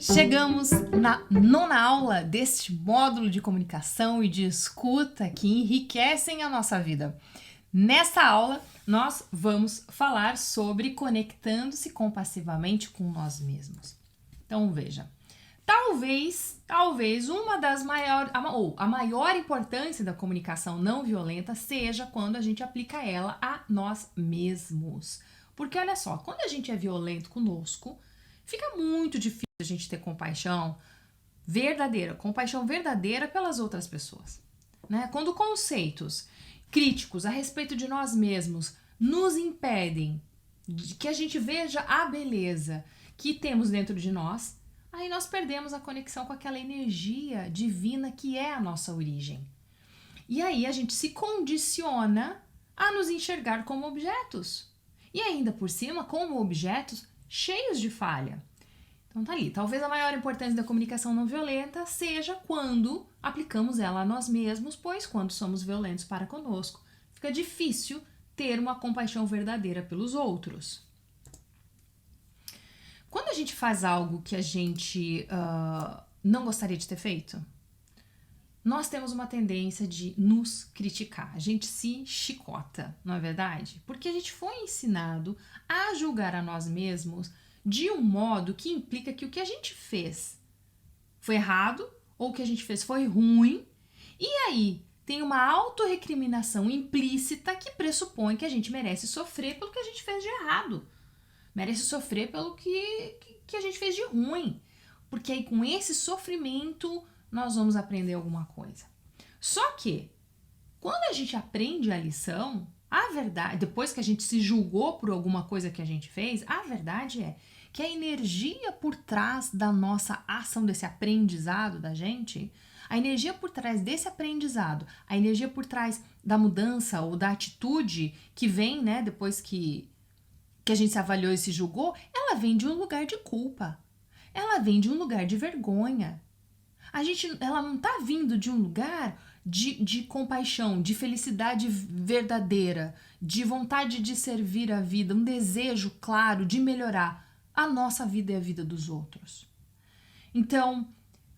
Chegamos na nona aula deste módulo de comunicação e de escuta que enriquecem a nossa vida. Nesta aula, nós vamos falar sobre conectando-se compassivamente com nós mesmos. Então, veja, talvez uma das maiores, ou a maior importância da comunicação não violenta seja quando a gente aplica ela a nós mesmos. Porque, olha só, quando a gente é violento conosco, fica muito difícil a gente ter compaixão verdadeira pelas outras pessoas, né? Quando conceitos críticos a respeito de nós mesmos nos impedem de que a gente veja a beleza que temos dentro de nós, aí nós perdemos a conexão com aquela energia divina que é a nossa origem. E aí a gente se condiciona a nos enxergar como objetos. E ainda por cima, como objetos cheios de falha. Então tá ali, talvez a maior importância da comunicação não violenta seja quando aplicamos ela a nós mesmos, pois quando somos violentos para conosco, fica difícil ter uma compaixão verdadeira pelos outros. Quando a gente faz algo que a gente não gostaria de ter feito, nós temos uma tendência de nos criticar, a gente se chicota, não é verdade? Porque a gente foi ensinado a julgar a nós mesmos de um modo que implica que o que a gente fez foi errado ou o que a gente fez foi ruim, e aí tem uma autorrecriminação implícita que pressupõe que a gente merece sofrer pelo que a gente fez de errado, merece sofrer pelo que a gente fez de ruim, porque aí com esse sofrimento nós vamos aprender alguma coisa. Só que quando a gente aprende a lição, a verdade, depois que a gente se julgou por alguma coisa que a gente fez, a verdade é que a energia por trás da nossa ação, desse aprendizado da gente, a energia por trás desse aprendizado, a energia por trás da mudança ou da atitude que vem, né, depois que a gente se avaliou e se julgou, ela vem de um lugar de culpa, ela vem de um lugar de vergonha. Ela não tá vindo de um lugar de compaixão, de felicidade verdadeira, de vontade de servir a vida, um desejo claro de melhorar a nossa vida e a vida dos outros. Então,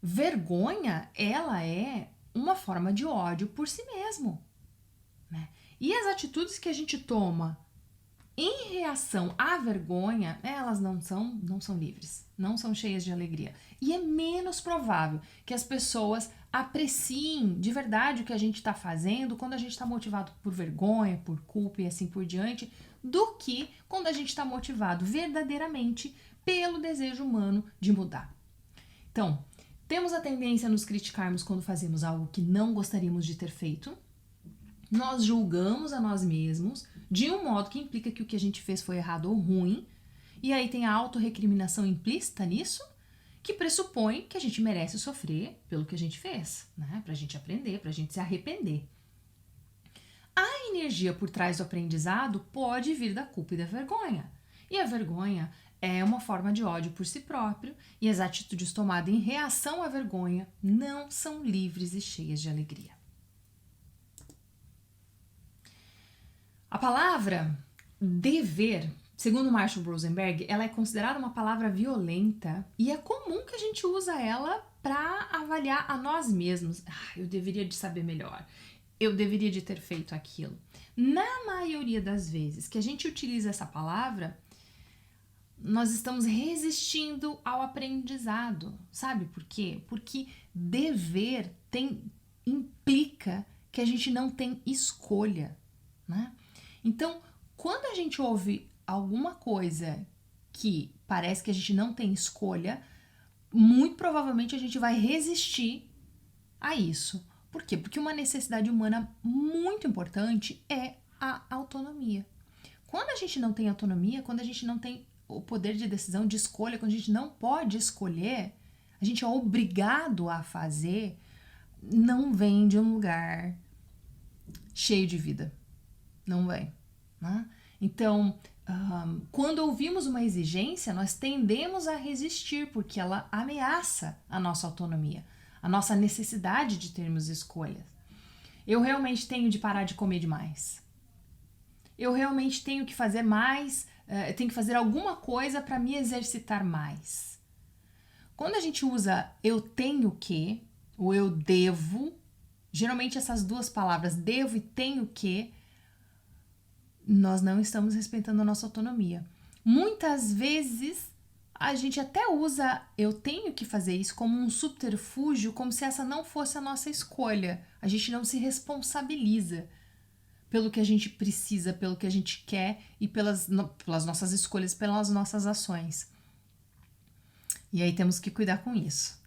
vergonha, ela é uma forma de ódio por si mesmo, né? E as atitudes que a gente toma em reação à vergonha, elas não são livres, não são cheias de alegria. E é menos provável que as pessoas apreciem de verdade o que a gente está fazendo quando a gente está motivado por vergonha, por culpa e assim por diante, do que quando a gente está motivado verdadeiramente pelo desejo humano de mudar. Então, temos a tendência a nos criticarmos quando fazemos algo que não gostaríamos de ter feito. Nós julgamos a nós mesmos de um modo que implica que o que a gente fez foi errado ou ruim, e aí tem a autorrecriminação implícita nisso, que pressupõe que a gente merece sofrer pelo que a gente fez, né? Pra gente aprender, pra gente se arrepender. A energia por trás do aprendizado pode vir da culpa e da vergonha, e a vergonha é uma forma de ódio por si próprio, e as atitudes tomadas em reação à vergonha não são livres e cheias de alegria. A palavra dever, segundo Marshall Rosenberg, ela é considerada uma palavra violenta e é comum que a gente usa ela para avaliar a nós mesmos. Eu deveria de saber melhor, eu deveria de ter feito aquilo. Na maioria das vezes que a gente utiliza essa palavra, nós estamos resistindo ao aprendizado. Sabe por quê? Porque dever implica que a gente não tem escolha, né? Então, quando a gente ouve alguma coisa que parece que a gente não tem escolha, muito provavelmente a gente vai resistir a isso. Por quê? Porque uma necessidade humana muito importante é a autonomia. Quando a gente não tem autonomia, quando a gente não tem o poder de decisão, de escolha, quando a gente não pode escolher, a gente é obrigado a fazer, não vem de um lugar cheio de vida. Não vem, né? Então, quando ouvimos uma exigência, nós tendemos a resistir, porque ela ameaça a nossa autonomia, a nossa necessidade de termos escolhas. Eu realmente tenho de parar de comer demais. Eu realmente tenho que fazer mais, tenho que fazer alguma coisa para me exercitar mais. Quando a gente usa eu tenho que, ou eu devo, geralmente essas duas palavras, devo e tenho que, nós não estamos respeitando a nossa autonomia. Muitas vezes a gente até usa eu tenho que fazer isso como um subterfúgio, como se essa não fosse a nossa escolha. A gente não se responsabiliza pelo que a gente precisa, pelo que a gente quer e pelas nossas escolhas, pelas nossas ações. E aí temos que cuidar com isso.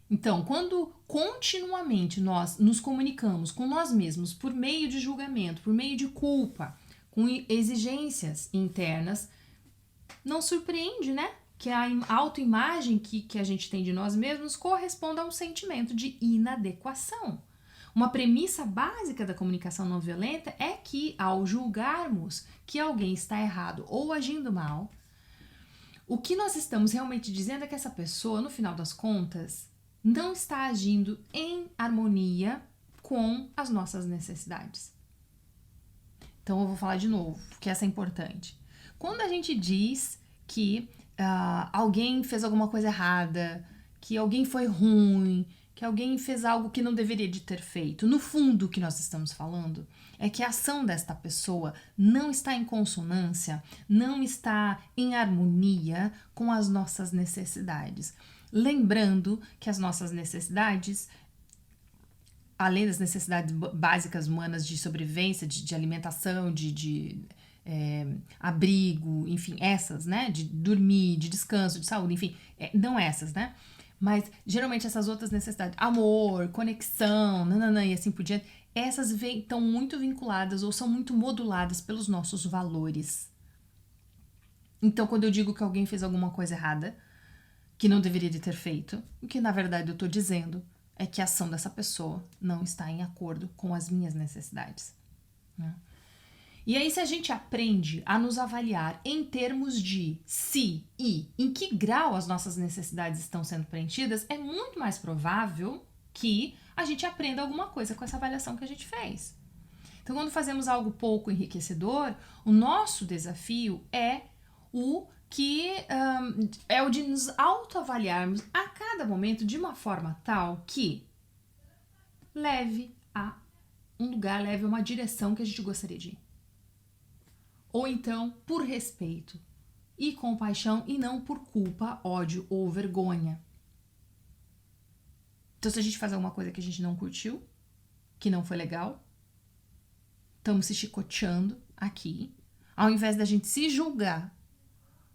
Então, quando continuamente nós nos comunicamos com nós mesmos por meio de julgamento, por meio de culpa, com exigências internas, não surpreende, né? Que a autoimagem que a gente tem de nós mesmos corresponda a um sentimento de inadequação. Uma premissa básica da comunicação não violenta é que, ao julgarmos que alguém está errado ou agindo mal, o que nós estamos realmente dizendo é que essa pessoa, no final das contas, não está agindo em harmonia com as nossas necessidades. Então eu vou falar de novo, porque essa é importante. Quando a gente diz que alguém fez alguma coisa errada, que alguém foi ruim, que alguém fez algo que não deveria de ter feito, no fundo o que nós estamos falando é que a ação desta pessoa não está em consonância, não está em harmonia com as nossas necessidades. Lembrando que as nossas necessidades, além das necessidades básicas humanas de sobrevivência, de alimentação, de abrigo, enfim, essas, né? De dormir, de descanso, de saúde, enfim, não essas, né? Mas geralmente essas outras necessidades, amor, conexão, nananã, e assim por diante, essas estão muito vinculadas ou são muito moduladas pelos nossos valores. Então, quando eu digo que alguém fez alguma coisa errada, que não deveria de ter feito, o que na verdade eu estou dizendo é que a ação dessa pessoa não está em acordo com as minhas necessidades, né? E aí, se a gente aprende a nos avaliar em termos de se e em que grau as nossas necessidades estão sendo preenchidas, é muito mais provável que a gente aprenda alguma coisa com essa avaliação que a gente fez. Então, quando fazemos algo pouco enriquecedor, o nosso desafio é o de nos autoavaliarmos a cada momento de uma forma tal que leve a um lugar, leve a uma direção que a gente gostaria de ir. Ou então, por respeito e compaixão e não por culpa, ódio ou vergonha. Então, se a gente faz alguma coisa que a gente não curtiu, que não foi legal, estamos se chicoteando aqui. Ao invés da gente se julgar,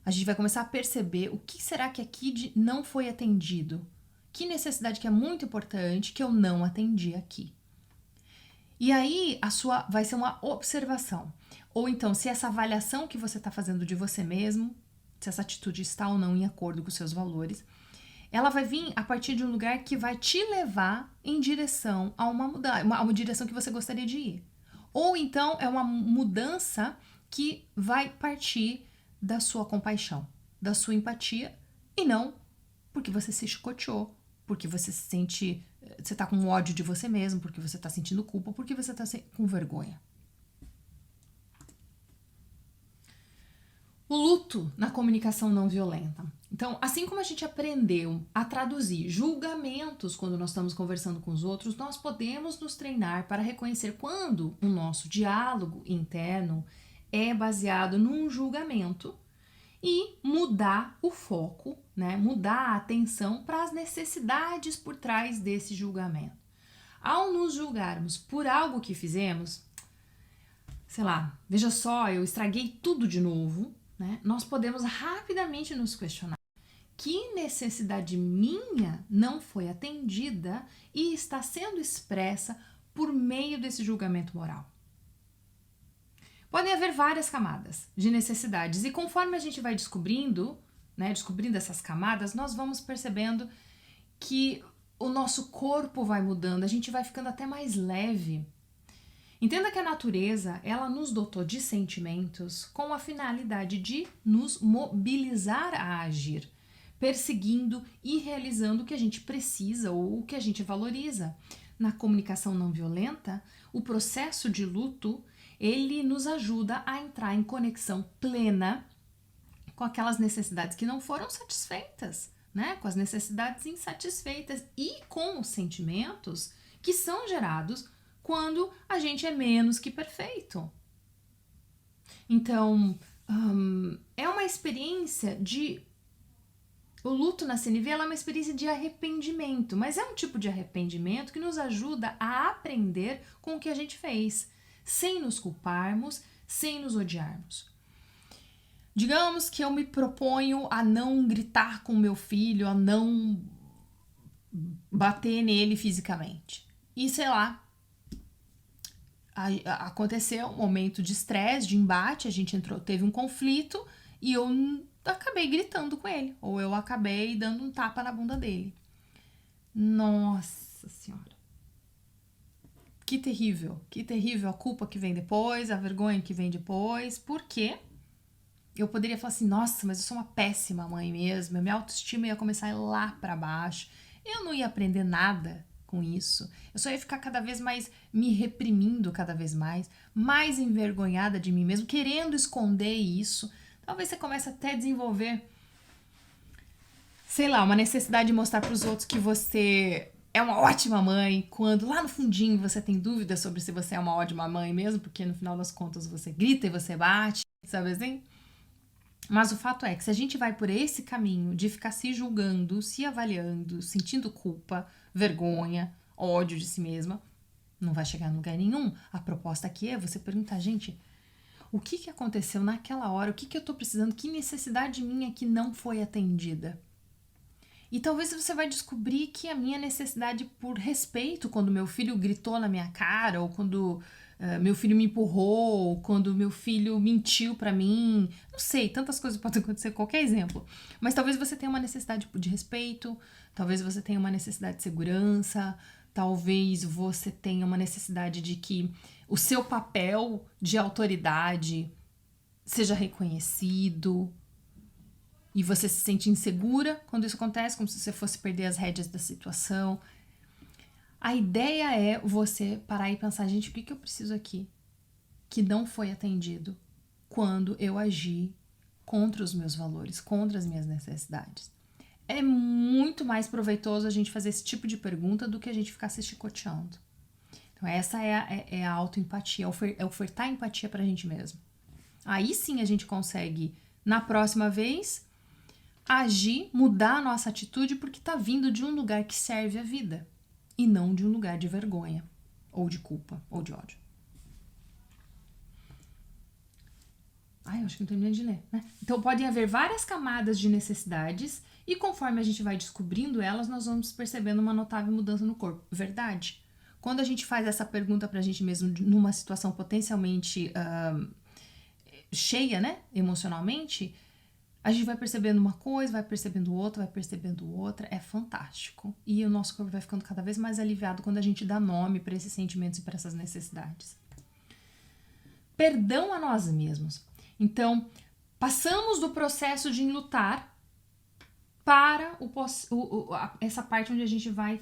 a gente vai começar a perceber o que será que aqui não foi atendido. Que necessidade que é muito importante que eu não atendi aqui. E aí, vai ser uma observação. Ou então, se essa avaliação que você está fazendo de você mesmo, se essa atitude está ou não em acordo com os seus valores, ela vai vir a partir de um lugar que vai te levar em direção a uma direção que você gostaria de ir. Ou então, é uma mudança que vai partir da sua compaixão, da sua empatia, e não porque você se chicoteou, porque você se sente, você tá com ódio de você mesmo, porque você tá sentindo culpa, porque você tá com vergonha. O luto na comunicação não violenta. Então, assim como a gente aprendeu a traduzir julgamentos quando nós estamos conversando com os outros, nós podemos nos treinar para reconhecer quando o nosso diálogo interno é baseado num julgamento e mudar o foco, né? Mudar a atenção para as necessidades por trás desse julgamento. Ao nos julgarmos por algo que fizemos, sei lá, veja só, eu estraguei tudo de novo, né? Nós podemos rapidamente nos questionar: que necessidade minha não foi atendida e está sendo expressa por meio desse julgamento moral? Podem haver várias camadas de necessidades e conforme a gente vai descobrindo essas camadas, nós vamos percebendo que o nosso corpo vai mudando, a gente vai ficando até mais leve. Entenda que a natureza, ela nos dotou de sentimentos com a finalidade de nos mobilizar a agir, perseguindo e realizando o que a gente precisa ou o que a gente valoriza. Na comunicação não violenta, o processo de luto ele nos ajuda a entrar em conexão plena com aquelas necessidades que não foram satisfeitas, né? Com as necessidades insatisfeitas e com os sentimentos que são gerados quando a gente é menos que perfeito. Então, é uma experiência de... O luto na CNV ela é uma experiência de arrependimento, mas é um tipo de arrependimento que nos ajuda a aprender com o que a gente fez, sem nos culparmos, sem nos odiarmos. Digamos que eu me proponho a não gritar com meu filho, a não bater nele fisicamente. E sei lá, aconteceu um momento de estresse, de embate, a gente teve um conflito e eu acabei gritando com ele, ou eu acabei dando um tapa na bunda dele. Nossa Senhora. Que terrível a culpa que vem depois, a vergonha que vem depois. Por quê? Eu poderia falar assim, nossa, mas eu sou uma péssima mãe mesmo, a minha autoestima ia começar a ir lá pra baixo, eu não ia aprender nada com isso, eu só ia ficar cada vez mais me reprimindo cada vez mais envergonhada de mim mesmo, querendo esconder isso. Talvez você comece até a desenvolver, sei lá, uma necessidade de mostrar para os outros que você é uma ótima mãe, quando lá no fundinho você tem dúvidas sobre se você é uma ótima mãe mesmo, porque no final das contas você grita e você bate, sabe assim? Mas o fato é que se a gente vai por esse caminho de ficar se julgando, se avaliando, sentindo culpa, vergonha, ódio de si mesma, não vai chegar em lugar nenhum. A proposta aqui é você perguntar, gente, o que aconteceu naquela hora? O que eu tô precisando? Que necessidade minha que não foi atendida? E talvez você vai descobrir que a minha necessidade por respeito, quando meu filho gritou na minha cara, ou quando meu filho me empurrou, ou quando meu filho mentiu pra mim, não sei, tantas coisas podem acontecer, qualquer exemplo. Mas talvez você tenha uma necessidade de respeito, talvez você tenha uma necessidade de segurança, talvez você tenha uma necessidade de que o seu papel de autoridade seja reconhecido, e você se sente insegura quando isso acontece, como se você fosse perder as rédeas da situação. A ideia é você parar e pensar, gente, o que eu preciso aqui que não foi atendido quando eu agi contra os meus valores, contra as minhas necessidades? É muito mais proveitoso a gente fazer esse tipo de pergunta do que a gente ficar se chicoteando. Então essa é a autoempatia, é ofertar empatia pra gente mesmo. Aí sim a gente consegue, na próxima vez, agir, mudar a nossa atitude porque tá vindo de um lugar que serve a vida e não de um lugar de vergonha, ou de culpa, ou de ódio. Ai, eu acho que não terminei de ler, né? Então podem haver várias camadas de necessidades e conforme a gente vai descobrindo elas, nós vamos percebendo uma notável mudança no corpo. Verdade? Quando a gente faz essa pergunta pra gente mesmo numa situação potencialmente cheia, né, emocionalmente, a gente vai percebendo uma coisa, vai percebendo outra, é fantástico. E o nosso corpo vai ficando cada vez mais aliviado quando a gente dá nome para esses sentimentos e para essas necessidades. Perdão a nós mesmos. Então, passamos do processo de enlutar para essa parte onde a gente vai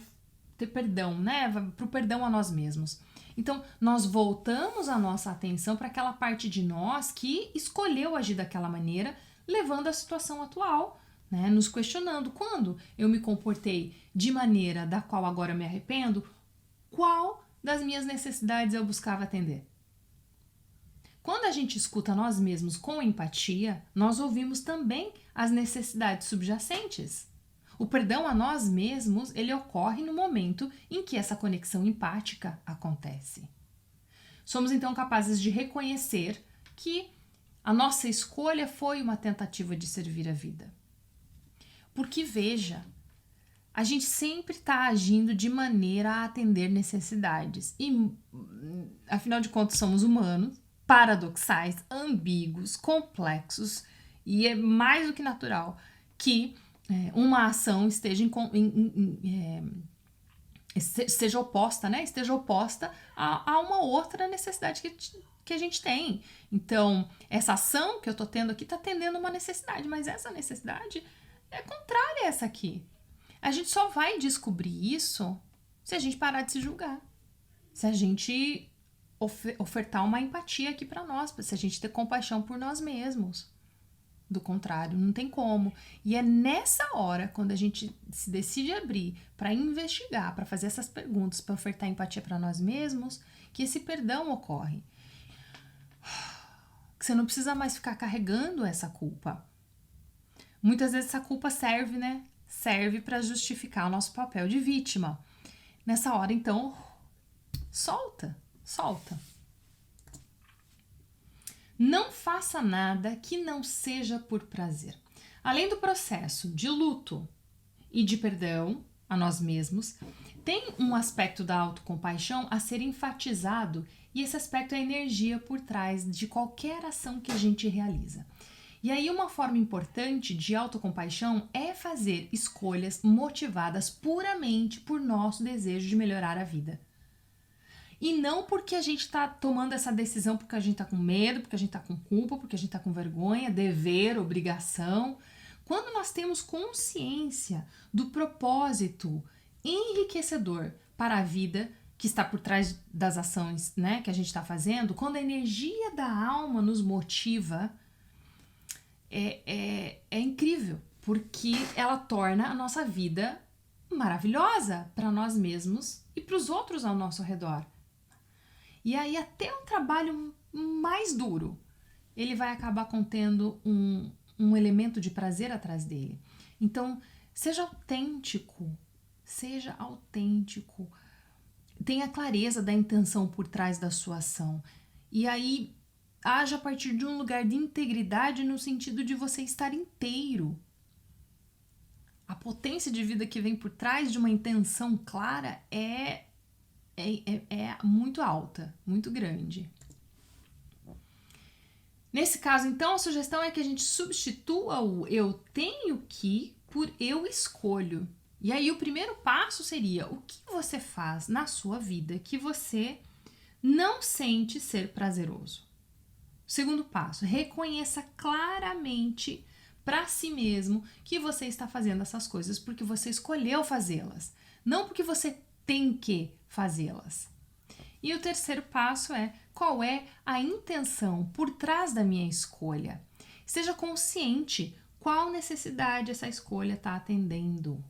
ter perdão, né? Para o perdão a nós mesmos. Então, nós voltamos a nossa atenção para aquela parte de nós que escolheu agir daquela maneira, levando à situação atual, né? Nos questionando. Quando eu me comportei de maneira da qual agora eu me arrependo, qual das minhas necessidades eu buscava atender? Quando a gente escuta nós mesmos com empatia, nós ouvimos também as necessidades subjacentes. O perdão a nós mesmos, ele ocorre no momento em que essa conexão empática acontece. Somos então capazes de reconhecer que a nossa escolha foi uma tentativa de servir a vida. Porque, veja, a gente sempre está agindo de maneira a atender necessidades. E, afinal de contas, somos humanos, paradoxais, ambíguos, complexos, e é mais do que natural que uma ação esteja seja oposta, né? Esteja oposta a uma outra necessidade que a gente tem. Então, essa ação que eu tô tendo aqui tá atendendo uma necessidade, mas essa necessidade é contrária a essa aqui. A gente só vai descobrir isso se a gente parar de se julgar. Se a gente ofertar uma empatia aqui para nós, se a gente ter compaixão por nós mesmos. Do contrário, não tem como. E é nessa hora, quando a gente se decide abrir para investigar, para fazer essas perguntas, para ofertar empatia para nós mesmos, que esse perdão ocorre. Que você não precisa mais ficar carregando essa culpa. Muitas vezes essa culpa serve, né? Serve para justificar o nosso papel de vítima. Nessa hora, então, solta. Não faça nada que não seja por prazer. Além do processo de luto e de perdão a nós mesmos, tem um aspecto da autocompaixão a ser enfatizado, e esse aspecto é a energia por trás de qualquer ação que a gente realiza. E aí uma forma importante de autocompaixão é fazer escolhas motivadas puramente por nosso desejo de melhorar a vida. E não porque a gente está tomando essa decisão porque a gente está com medo, porque a gente está com culpa, porque a gente está com vergonha, dever, obrigação. Quando nós temos consciência do propósito enriquecedor para a vida que está por trás das ações, né, que a gente está fazendo, quando a energia da alma nos motiva, é incrível, porque ela torna a nossa vida maravilhosa para nós mesmos e para os outros ao nosso redor. E aí até um trabalho mais duro, ele vai acabar contendo um elemento de prazer atrás dele. Então, seja autêntico, tenha clareza da intenção por trás da sua ação. E aí, haja a partir de um lugar de integridade no sentido de você estar inteiro. A potência de vida que vem por trás de uma intenção clara é muito alta, muito grande. Nesse caso, então, a sugestão é que a gente substitua o eu tenho que por eu escolho. E aí o primeiro passo seria: o que você faz na sua vida que você não sente ser prazeroso? Segundo passo, reconheça claramente para si mesmo que você está fazendo essas coisas porque você escolheu fazê-las, não porque você tem que fazê-las. E o terceiro passo é: qual é a intenção por trás da minha escolha? Seja consciente qual necessidade essa escolha está atendendo.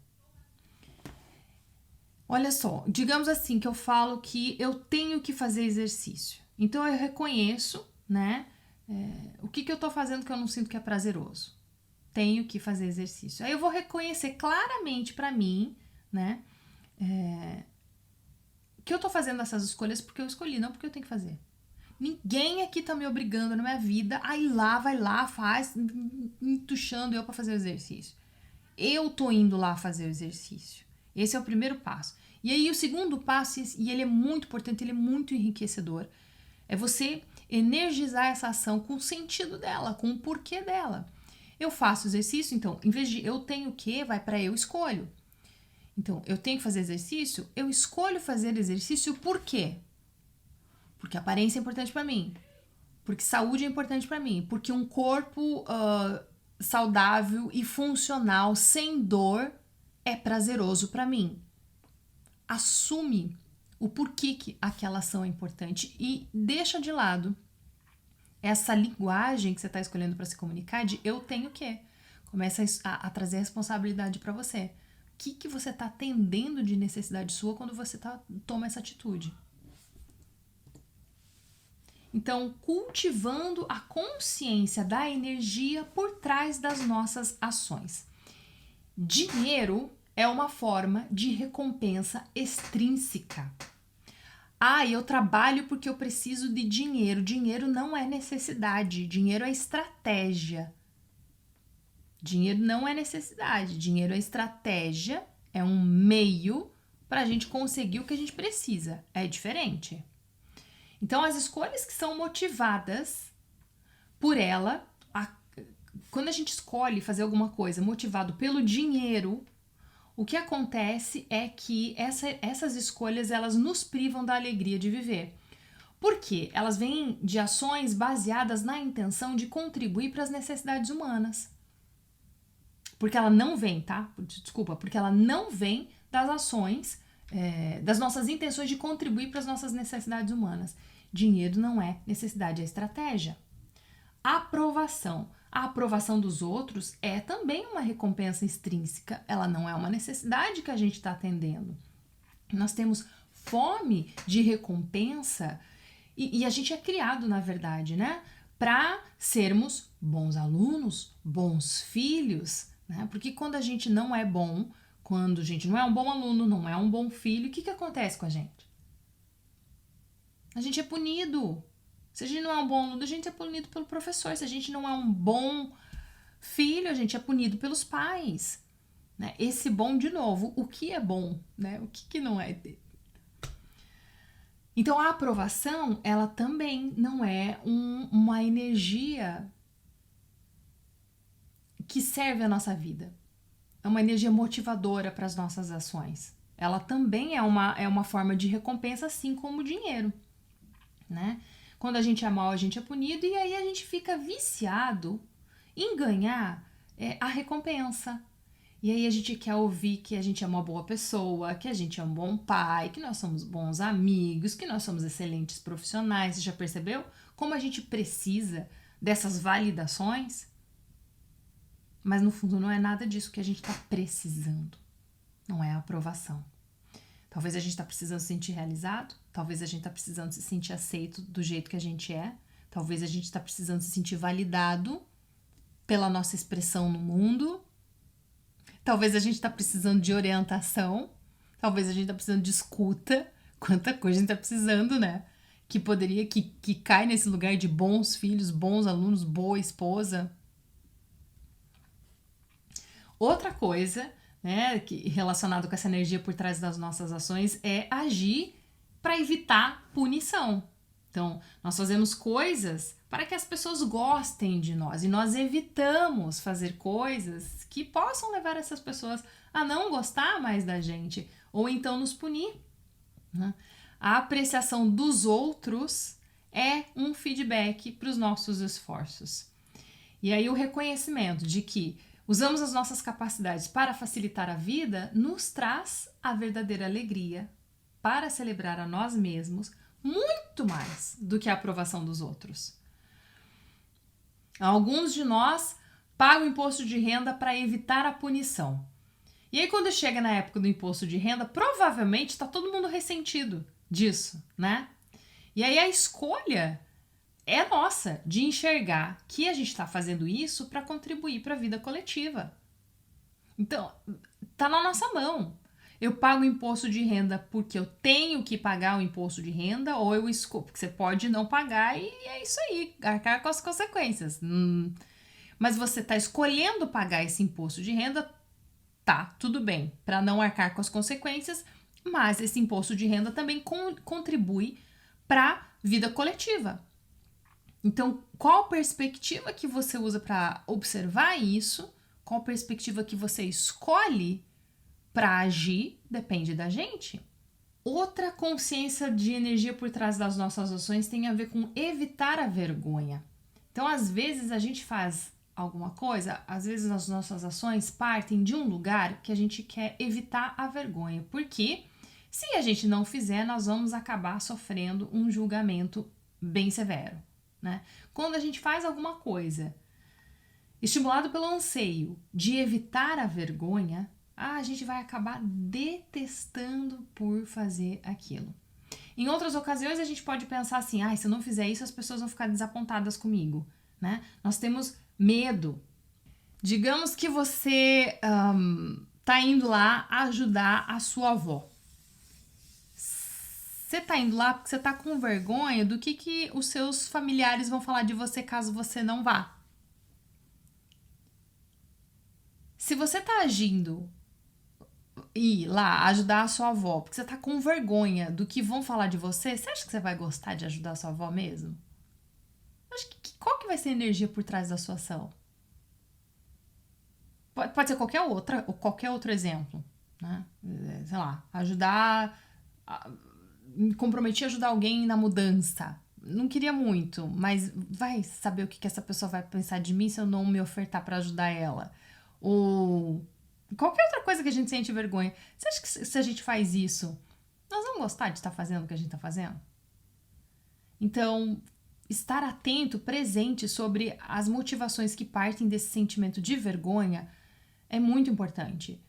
Olha só, digamos assim que eu falo que eu tenho que fazer exercício. Então eu reconheço, né, o que eu estou fazendo que eu não sinto que é prazeroso. Tenho que fazer exercício. Aí eu vou reconhecer claramente para mim, né, que eu tô fazendo essas escolhas porque eu escolhi, não porque eu tenho que fazer. Ninguém aqui tá me obrigando na minha vida a ir lá, vai lá, faz, entuchando eu pra fazer o exercício. Eu tô indo lá fazer o exercício. Esse é o primeiro passo. E aí o segundo passo, e ele é muito importante, ele é muito enriquecedor, é você energizar essa ação com o sentido dela, com o porquê dela. Eu faço exercício, então, em vez de eu tenho que, vai para eu escolho. Então, eu tenho que fazer exercício, eu escolho fazer exercício por quê? Porque a aparência é importante para mim, porque saúde é importante para mim, porque um corpo saudável e funcional, sem dor, é prazeroso para mim. Assume o porquê que aquela ação é importante e deixa de lado essa linguagem que você está escolhendo para se comunicar de eu tenho que. Começa a trazer responsabilidade para você. O que você está atendendo de necessidade sua quando você toma essa atitude? Então, cultivando a consciência da energia por trás das nossas ações. Dinheiro é uma forma de recompensa extrínseca. Eu trabalho porque eu preciso de dinheiro. Dinheiro não é necessidade, dinheiro é estratégia. Dinheiro não é necessidade, dinheiro é estratégia, é um meio para a gente conseguir o que a gente precisa. É diferente. Então, as escolhas que são motivadas por ela, quando a gente escolhe fazer alguma coisa motivado pelo dinheiro, o que acontece é que essas escolhas elas nos privam da alegria de viver. Por quê? Elas vêm de ações baseadas na intenção de contribuir para as necessidades humanas. Porque ela não vem, tá? Desculpa, porque ela não vem das ações, das nossas intenções de contribuir para as nossas necessidades humanas. Dinheiro não é necessidade, é estratégia. Aprovação. A aprovação dos outros é também uma recompensa extrínseca, ela não é uma necessidade que a gente está atendendo. Nós temos fome de recompensa e a gente é criado, na verdade, né, para sermos bons alunos, bons filhos, né? Porque quando a gente não é bom, quando a gente não é um bom aluno, não é um bom filho, o que acontece com a gente? A gente é punido. Se a gente não é um bom aluno, a gente é punido pelo professor. Se a gente não é um bom filho, a gente é punido pelos pais. Né? Esse bom, de novo, o que é bom? Né? O que não é? Então, a aprovação, ela também não é uma energia que serve a nossa vida. É uma energia motivadora para as nossas ações. Ela também é uma forma de recompensa, assim como o dinheiro. Né? Quando a gente é mal, a gente é punido e aí a gente fica viciado em ganhar a recompensa. E aí a gente quer ouvir que a gente é uma boa pessoa, que a gente é um bom pai, que nós somos bons amigos, que nós somos excelentes profissionais. Você já percebeu como a gente precisa dessas validações? Mas no fundo não é nada disso que a gente está precisando. Não é a aprovação. Talvez a gente está precisando se sentir realizado, talvez a gente está precisando se sentir aceito do jeito que a gente é, talvez a gente está precisando se sentir validado pela nossa expressão no mundo, talvez a gente está precisando de orientação, talvez a gente está precisando de escuta, quanta coisa a gente está precisando, né? Que poderia, que cai nesse lugar de bons filhos, bons alunos, boa esposa. Outra coisa, né, relacionado com essa energia por trás das nossas ações, é agir para evitar punição. Então, nós fazemos coisas para que as pessoas gostem de nós e nós evitamos fazer coisas que possam levar essas pessoas a não gostar mais da gente ou então nos punir. Né? A apreciação dos outros é um feedback para os nossos esforços. E aí o reconhecimento de que usamos as nossas capacidades para facilitar a vida nos traz a verdadeira alegria para celebrar a nós mesmos muito mais do que a aprovação dos outros. Alguns de nós pagam imposto de renda para evitar a punição. E aí quando chega na época do imposto de renda, provavelmente está todo mundo ressentido disso, né? E aí a escolha é nossa de enxergar que a gente está fazendo isso para contribuir para a vida coletiva. Então, tá na nossa mão. Eu pago imposto de renda porque eu tenho que pagar o imposto de renda ou eu escolho, porque você pode não pagar e é isso aí, arcar com as consequências. Mas você está escolhendo pagar esse imposto de renda, tá, tudo bem, para não arcar com as consequências, mas esse imposto de renda também contribui para a vida coletiva. Então, qual perspectiva que você usa para observar isso? Qual perspectiva que você escolhe para agir? Depende da gente. Outra consciência de energia por trás das nossas ações tem a ver com evitar a vergonha. Então, às vezes a gente faz alguma coisa, às vezes as nossas ações partem de um lugar que a gente quer evitar a vergonha, porque se a gente não fizer, nós vamos acabar sofrendo um julgamento bem severo. Né? Quando a gente faz alguma coisa estimulado pelo anseio de evitar a vergonha, a gente vai acabar detestando por fazer aquilo. Em outras ocasiões a gente pode pensar assim, se eu não fizer isso as pessoas vão ficar desapontadas comigo. Né? Nós temos medo. Digamos que você tá indo lá ajudar a sua avó. Você tá indo lá porque você tá com vergonha do que os seus familiares vão falar de você caso você não vá. Se você tá agindo ir lá ajudar a sua avó porque você tá com vergonha do que vão falar de você, você acha que você vai gostar de ajudar a sua avó mesmo? Acho que qual que vai ser a energia por trás da sua ação? Pode ser qualquer outro exemplo. Né? Sei lá, me comprometi a ajudar alguém na mudança. Não queria muito, mas vai saber o que essa pessoa vai pensar de mim se eu não me ofertar para ajudar ela. Ou qualquer outra coisa que a gente sente vergonha. Você acha que se a gente faz isso, nós vamos gostar de estar fazendo o que a gente está fazendo? Então, estar atento, presente sobre as motivações que partem desse sentimento de vergonha é muito importante.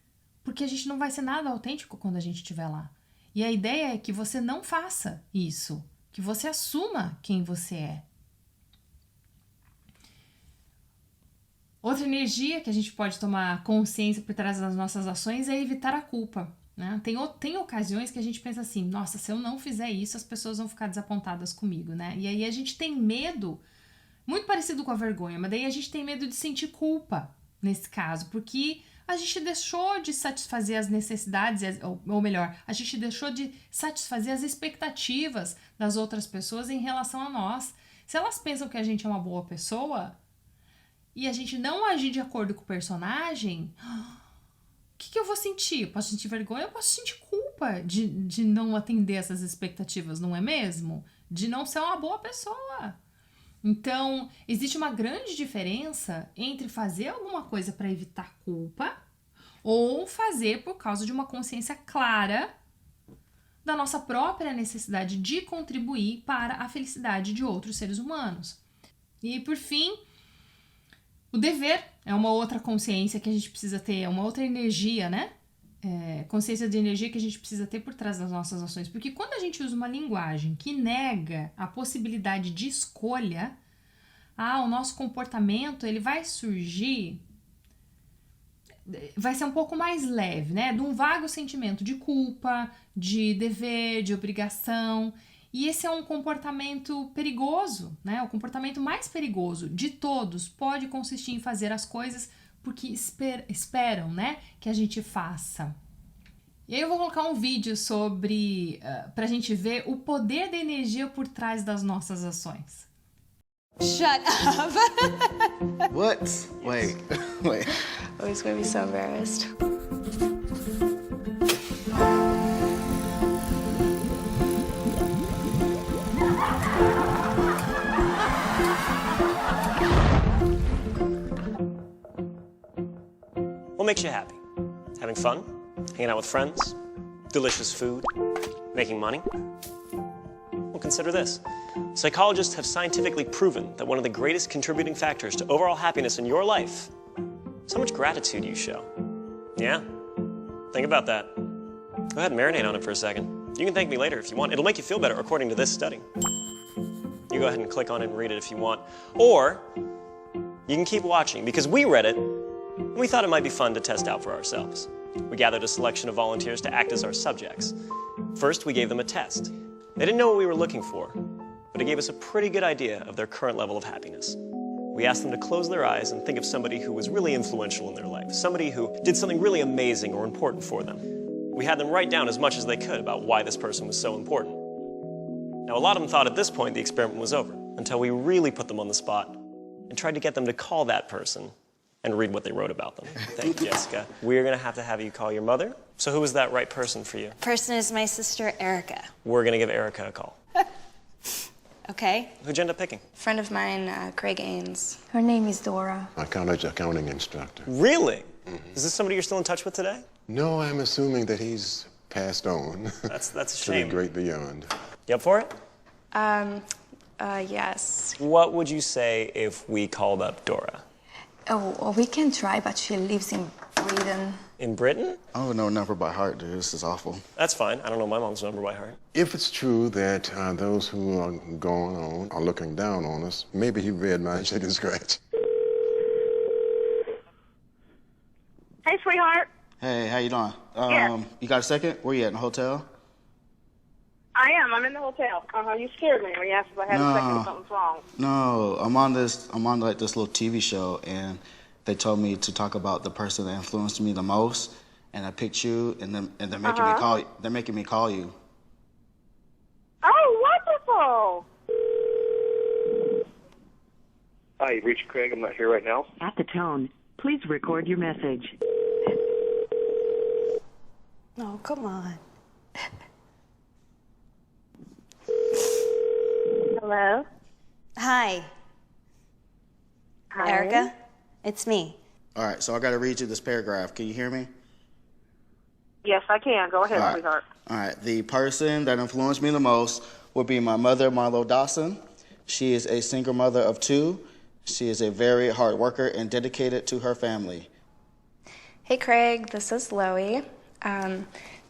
Porque a gente não vai ser nada autêntico quando a gente estiver lá. E a ideia é que você não faça isso, que você assuma quem você é. Outra energia que a gente pode tomar consciência por trás das nossas ações é evitar a culpa. Né? Tem ocasiões que a gente pensa assim, nossa, se eu não fizer isso, as pessoas vão ficar desapontadas comigo, né? E aí a gente tem medo, muito parecido com a vergonha, mas daí a gente tem medo de sentir culpa nesse caso, porque a gente deixou de satisfazer as necessidades, ou melhor, a gente deixou de satisfazer as expectativas das outras pessoas em relação a nós. Se elas pensam que a gente é uma boa pessoa e a gente não agir de acordo com o personagem, o que eu vou sentir? Eu posso sentir vergonha, eu posso sentir culpa de não atender essas expectativas, não é mesmo? De não ser uma boa pessoa. Então, existe uma grande diferença entre fazer alguma coisa para evitar culpa ou fazer por causa de uma consciência clara da nossa própria necessidade de contribuir para a felicidade de outros seres humanos. E, por fim, o dever é uma outra consciência que a gente precisa ter, é uma outra energia, né? Consciência de energia que a gente precisa ter por trás das nossas ações. Porque quando a gente usa uma linguagem que nega a possibilidade de escolha, o nosso comportamento ele vai surgir, vai ser um pouco mais leve, né? De um vago sentimento de culpa, de dever, de obrigação. E esse é um comportamento perigoso, né? O comportamento mais perigoso de todos pode consistir em fazer as coisas porque esperam, né, que a gente faça. E aí eu vou colocar um vídeo sobre, pra gente ver o poder da energia por trás das nossas ações. Shut up. What? Wait. I was gonna be so embarrassed. What makes you happy? Having fun? Hanging out with friends? Delicious food? Making money? Well, consider this. Psychologists have scientifically proven that one of the greatest contributing factors to overall happiness in your life is how much gratitude you show. Yeah? Think about that. Go ahead and marinate on it for a second. You can thank me later if you want. It'll make you feel better according to this study. You go ahead and click on it and read it if you want. Or you can keep watching because we read it and we thought it might be fun to test out for ourselves. We gathered a selection of volunteers to act as our subjects. First, we gave them a test. They didn't know what we were looking for, but it gave us a pretty good idea of their current level of happiness. We asked them to close their eyes and think of somebody who was really influential in their life, somebody who did something really amazing or important for them. We had them write down as much as they could about why this person was so important. Now, a lot of them thought at this point the experiment was over, until we really put them on the spot and tried to get them to call that person and read what they wrote about them. Thank you, Jessica. We're going to have you call your mother. So who was that right person for you? Person is my sister, Erica. We're going to give Erica a call. Okay. Who'd you end up picking? Friend of mine, Craig Ains. Her name is Dora. My college accounting instructor. Really? Is this somebody you're still in touch with today? No, I'm assuming that he's passed on. That's a to shame. the great beyond. You up for it? Yes. What would you say if we called up Dora? Oh, well, we can try, but she lives in Britain. In Britain? I don't know number by heart, dude. This is awful. That's fine. I don't know my mom's number by heart. If it's true that those who are going on are looking down on us, maybe he read my chicken scratch. Hey, sweetheart. Hey, how you doing? Yeah. You got a second? Where you at, in the hotel? I am. I'm in the hotel. You scared me when you asked if I had a second if something's wrong. No, I'm on like this little TV show, and they told me to talk about the person that influenced me the most, and I picked you, and they're making me call you. They're making me call you. Oh, wonderful. Hi, you've reached Craig. I'm not here right now. At the tone, please record your message. Oh, come on. Hello? Hi. Hi. Erica? It's me. All right, so I got to read you this paragraph. Can you hear me? Yes, I can. Go ahead, All right. sweetheart. All right. The person that influenced me the most would be my mother, Marlo Dawson. She is a single mother of 2. She is a very hard worker and dedicated to her family. Hey, Craig, this is Loie.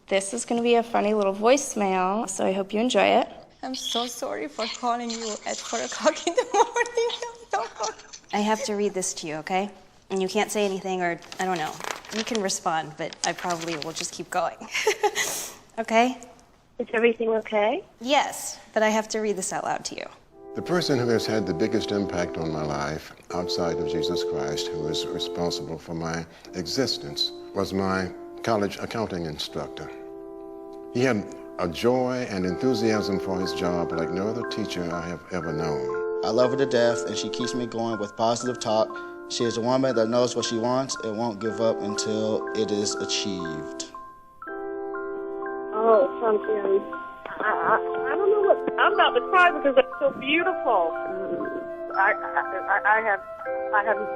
This is going to be a funny little voicemail, so I hope you enjoy it. I'm so sorry for calling you at 4 o'clock in the morning. I'm so sorry. I have to read this to you, okay? And you can't say anything, or I don't know. You can respond, but I probably will just keep going. Okay? Is everything okay? Yes, but I have to read this out loud to you. The person who has had the biggest impact on my life outside of Jesus Christ, who is responsible for my existence, was my college accounting instructor. He had a joy and enthusiasm for his job like no other teacher I have ever known. I love her to death, and she keeps me going with positive talk. She is a woman that knows what she wants and won't give up until it is achieved. Oh, something. I don't know what. I'm about to cry because that's so beautiful. I have to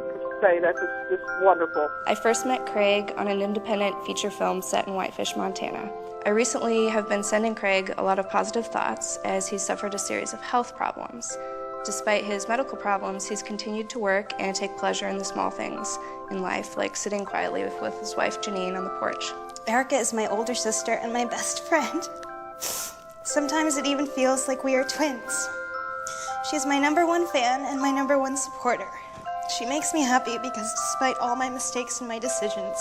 say that's just wonderful. I first met Craig on an independent feature film set in Whitefish, Montana. I recently have been sending Craig a lot of positive thoughts as he suffered a series of health problems. Despite his medical problems, he's continued to work and take pleasure in the small things in life, like sitting quietly with his wife Janine on the porch. Erica is my older sister and my best friend. Sometimes it even feels like we are twins. She's my #1 fan and my #1 supporter. She makes me happy because despite all my mistakes and my decisions,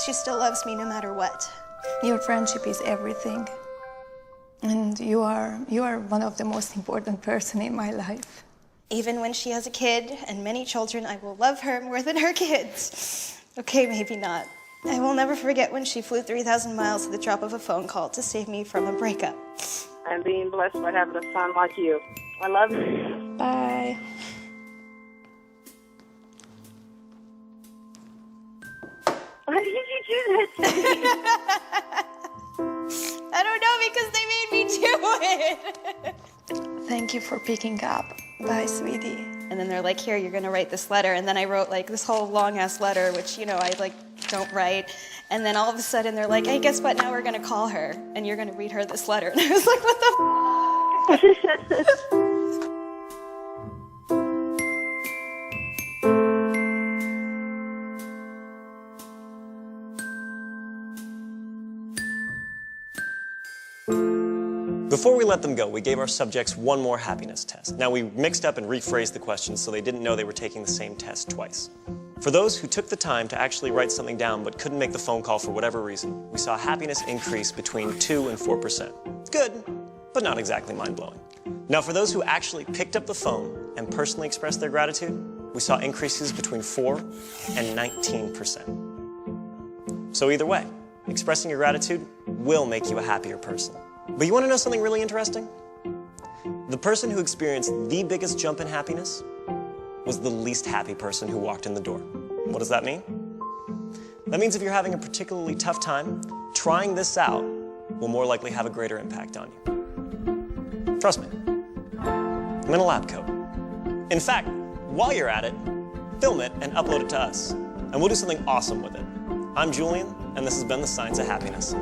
she still loves me no matter what. Your friendship is everything. And you are one of the most important person in my life. Even when she has a kid and many children, I will love her more than her kids. Okay, maybe not. I will never forget when she flew 3,000 miles at the drop of a phone call to save me from a breakup. And being blessed by having a son like you. I love you. Bye. Why did you do that to me? I don't know, because they made me do it. Thank you for picking up. Bye, sweetie. And then they're like, here, you're gonna write this letter. And then I wrote like this whole long ass letter, which, I like don't write. And then all of a sudden they're like, hey, guess what? Now we're gonna call her and you're gonna read her this letter. And I was like, what the f? Before we let them go, we gave our subjects one more happiness test. Now, we mixed up and rephrased the questions so they didn't know they were taking the same test twice. For those who took the time to actually write something down but couldn't make the phone call for whatever reason, we saw happiness increase between 2 and 4%. Good, but not exactly mind-blowing. Now, for those who actually picked up the phone and personally expressed their gratitude, we saw increases between 4 and 19%. So either way, expressing your gratitude will make you a happier person. But you want to know something really interesting? The person who experienced the biggest jump in happiness was the least happy person who walked in the door. What does that mean? That means if you're having a particularly tough time, trying this out will more likely have a greater impact on you. Trust me, I'm in a lab coat. In fact, while you're at it, film it and upload it to us, and we'll do something awesome with it. I'm Julian, and this has been The Science of Happiness.